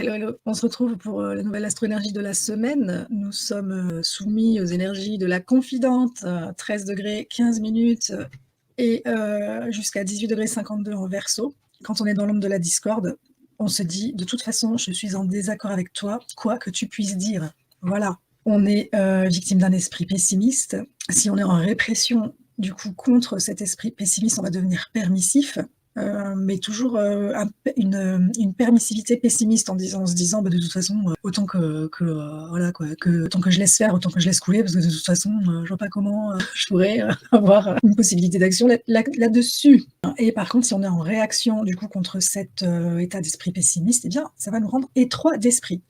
Hello, hello. On se retrouve pour la nouvelle astroénergie de la semaine. Nous sommes soumis aux énergies de la confidente, 13 degrés 15 minutes et jusqu'à 18 degrés 52 en verso. Quand on est dans l'ombre de la discorde, on se dit de toute façon, je suis en désaccord avec toi, quoi que tu puisses dire. Voilà. On est victime d'un esprit pessimiste. Si on est en répression, du coup, contre cet esprit pessimiste, on va devenir permissif. Mais toujours une permissivité pessimiste en se disant bah, de toute façon autant voilà quoi, que autant que je laisse faire, autant que je laisse couler, parce que de toute façon je vois pas comment je pourrais avoir une possibilité d'action là-dessus. Et par contre, si on est en réaction du coup contre cet état d'esprit pessimiste, eh bien ça va nous rendre étroits d'esprit.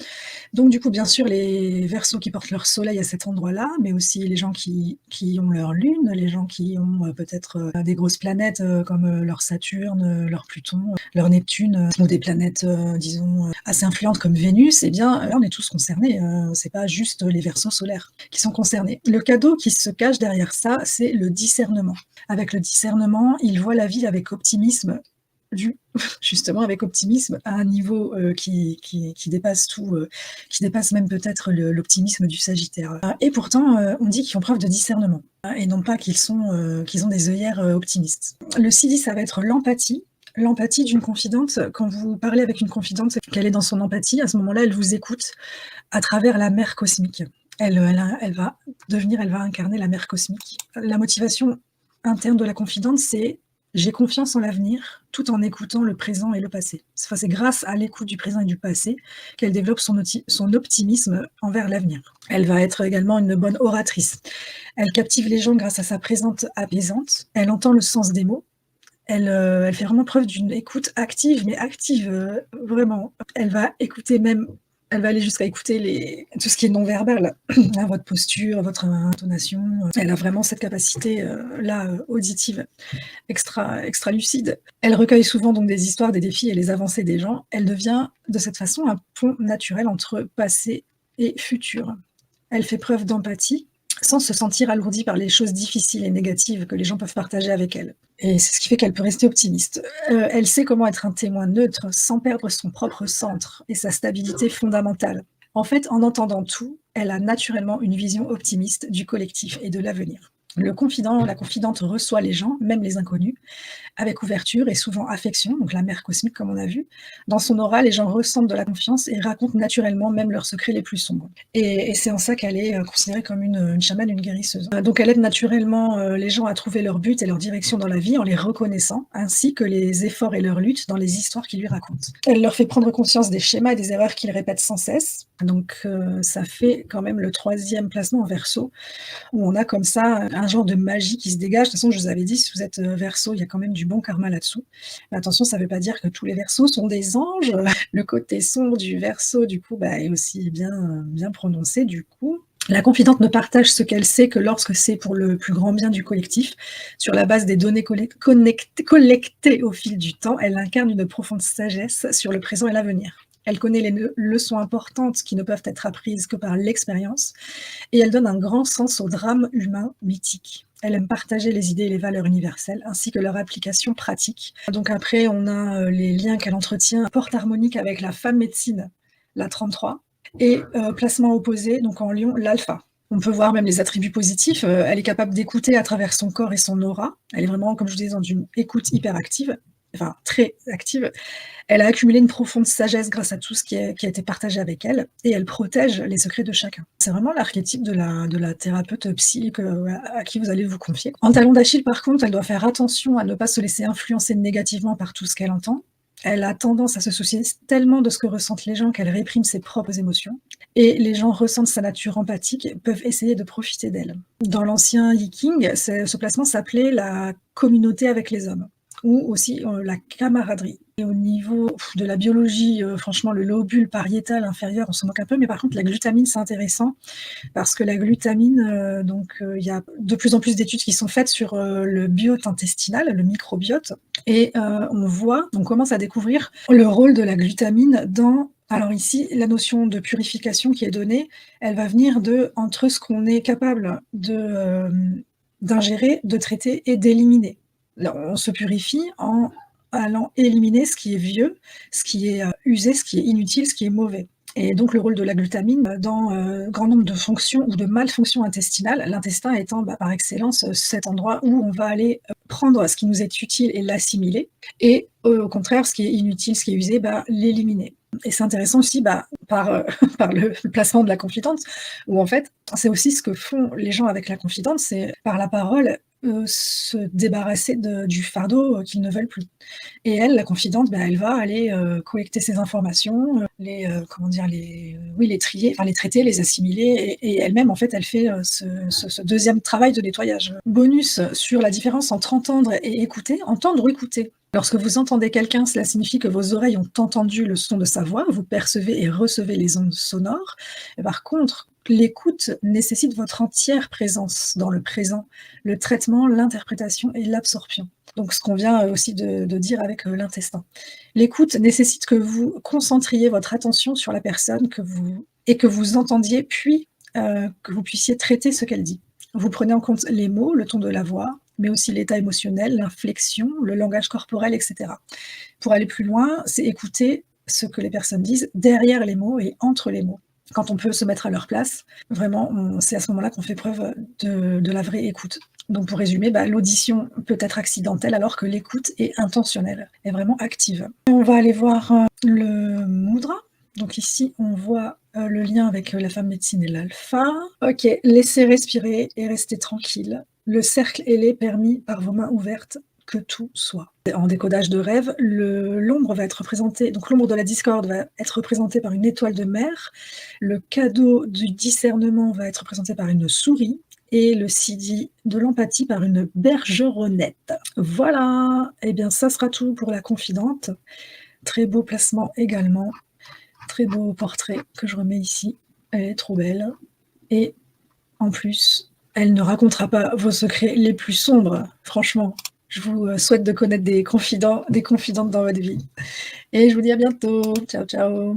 Donc du coup, bien sûr, les Verseaux qui portent leur soleil à cet endroit-là, mais aussi les gens qui ont leur lune, les gens qui ont peut-être des grosses planètes comme leur Saturne, leur Pluton, leur Neptune, ou des planètes, disons, assez influentes comme Vénus, eh bien là, on est tous concernés. C'est pas juste les Verseaux solaires qui sont concernés. Le cadeau qui se cache derrière ça, c'est le discernement. Avec le discernement, ils voient la vie avec optimisme, justement avec optimisme à un niveau qui dépasse tout, qui dépasse même peut-être l'optimisme du Sagittaire. Et pourtant, on dit qu'ils font preuve de discernement, hein, et non pas qu'ils ont des œillères optimistes. Le 6-10, ça va être l'empathie. L'empathie d'une confidente, quand vous parlez avec une confidente, qu'elle est dans son empathie, à ce moment-là, elle vous écoute à travers la mère cosmique. Elle va incarner la mère cosmique. La motivation interne de la confidente, c'est j'ai confiance en l'avenir tout en écoutant le présent et le passé. Enfin, c'est grâce à l'écoute du présent et du passé qu'elle développe son optimisme envers l'avenir. Elle va être également une bonne oratrice. Elle captive les gens grâce à sa présence apaisante. Elle entend le sens des mots. Elle fait vraiment preuve d'une écoute active, mais active, vraiment. Elle va écouter même, elle va aller jusqu'à écouter tout ce qui est non-verbal, hein, votre posture, votre intonation. Elle a vraiment cette capacité là auditive, extra lucide. Elle recueille souvent donc des histoires, des défis et les avancées des gens. Elle devient de cette façon un pont naturel entre passé et futur. Elle fait preuve d'empathie, sans se sentir alourdie par les choses difficiles et négatives que les gens peuvent partager avec elle. Et c'est ce qui fait qu'elle peut rester optimiste. Elle sait comment être un témoin neutre sans perdre son propre centre et sa stabilité fondamentale. En fait, en entendant tout, elle a naturellement une vision optimiste du collectif et de l'avenir. Le confident, la confidente reçoit les gens, même les inconnus, avec ouverture et souvent affection, donc la mère cosmique comme on a vu. Dans son aura, les gens ressentent de la confiance et racontent naturellement même leurs secrets les plus sombres. Et c'est en ça qu'elle est considérée comme une chamane, une guérisseuse. Donc elle aide naturellement les gens à trouver leur but et leur direction dans la vie en les reconnaissant, ainsi que les efforts et leurs luttes dans les histoires qu'ils lui racontent. Elle leur fait prendre conscience des schémas et des erreurs qu'ils répètent sans cesse. Donc ça fait quand même le 3e placement en Verseau, où on a comme ça un genre de magie qui se dégage. De toute façon, je vous avais dit, si vous êtes Verseau, il y a quand même du bon karma là-dessous. Mais attention, ça ne veut pas dire que tous les Verseaux sont des anges. Le côté sombre du Verseau, du coup, est aussi bien prononcé, du coup. La confidente ne partage ce qu'elle sait que lorsque c'est pour le plus grand bien du collectif. Sur la base des données collectées au fil du temps, elle incarne une profonde sagesse sur le présent et l'avenir. Elle connaît les leçons importantes qui ne peuvent être apprises que par l'expérience, et elle donne un grand sens au drame humain mythique. Elle aime partager les idées et les valeurs universelles, ainsi que leur application pratique. Donc après, on a les liens qu'elle entretient, porte harmonique avec la femme médecine, la 33, et placement opposé, donc en Lion, l'alpha. On peut voir même les attributs positifs. Elle est capable d'écouter à travers son corps et son aura. Elle est vraiment, comme je vous disais, dans une écoute hyper active, enfin très active. Elle a accumulé une profonde sagesse grâce à tout ce qui a été partagé avec elle, et elle protège les secrets de chacun. C'est vraiment l'archétype de la thérapeute psy à qui vous allez vous confier. En talon d'Achille, par contre, elle doit faire attention à ne pas se laisser influencer négativement par tout ce qu'elle entend. Elle a tendance à se soucier tellement de ce que ressentent les gens qu'elle réprime ses propres émotions. Et les gens ressentent sa nature empathique, peuvent essayer de profiter d'elle. Dans l'ancien Yiking, ce placement s'appelait la communauté avec les hommes, ou aussi la camaraderie. Et au niveau de la biologie, franchement, le lobule pariétal inférieur, on se moque un peu, mais par contre, la glutamine, c'est intéressant, parce que la glutamine, il y a de plus en plus d'études qui sont faites sur le biote intestinal, le microbiote, et on commence à découvrir le rôle de la glutamine dans... Alors ici, la notion de purification qui est donnée, elle va venir entre ce qu'on est capable d'ingérer, de traiter et d'éliminer. On se purifie en allant éliminer ce qui est vieux, ce qui est, usé, ce qui est inutile, ce qui est mauvais. Et donc le rôle de la glutamine, dans, grand nombre de fonctions ou de malfonctions intestinales, l'intestin étant, par excellence, cet endroit où on va aller, prendre ce qui nous est utile et l'assimiler et au contraire, ce qui est inutile, ce qui est usé, l'éliminer. Et c'est intéressant aussi, par, par le placement de la confidente, où en fait, c'est aussi ce que font les gens avec la confidente, c'est par la parole, se débarrasser du fardeau, qu'ils ne veulent plus. Et elle, la confidente, elle va aller, collecter ces informations, les, comment dire? Les trier, enfin les traiter, les assimiler et elle-même, en fait, elle fait, ce 2e travail de nettoyage. Bonus sur la différence entre entendre et écouter. Entendre ou écouter. Lorsque vous entendez quelqu'un, cela signifie que vos oreilles ont entendu le son de sa voix, vous percevez et recevez les ondes sonores. Et par contre, l'écoute nécessite votre entière présence dans le présent, le traitement, l'interprétation et l'absorption. Donc ce qu'on vient, aussi de dire avec, l'intestin. L'écoute nécessite que vous concentriez votre attention sur la personne que vous entendiez, puis, que vous puissiez traiter ce qu'elle dit. Vous prenez en compte les mots, le ton de la voix, mais aussi l'état émotionnel, l'inflexion, le langage corporel et cetera. Pour aller plus loin, c'est écouter ce que les personnes disent derrière les mots et entre les mots. Quand on peut se mettre à leur place, vraiment, c'est à ce moment-là qu'on fait preuve, de la vraie écoute. Donc pour résumer, l'audition peut être accidentelle alors que l'écoute est intentionnelle, est vraiment active. On va aller voir, le mudra. Donc ici, on voit, le lien avec, la femme médecine et l'alpha. OK, laissez respirer et restez tranquille. Le cercle ailé permis par vos mains ouvertes, que tout soit. En décodage de rêve, l'ombre va être représentée, donc l'ombre de la discorde va être représentée par une étoile de mer, le cadeau du discernement va être représenté par une souris et le sidi de l'empathie par une bergeronnette. Voilà, et bien ça sera tout pour la confidente. Très beau placement également, très beau portrait que je remets ici. Elle est trop belle et en plus, elle ne racontera pas vos secrets les plus sombres, franchement. Je vous, souhaite de connaître des confidentes dans votre vie et je vous dis à bientôt. Ciao, ciao.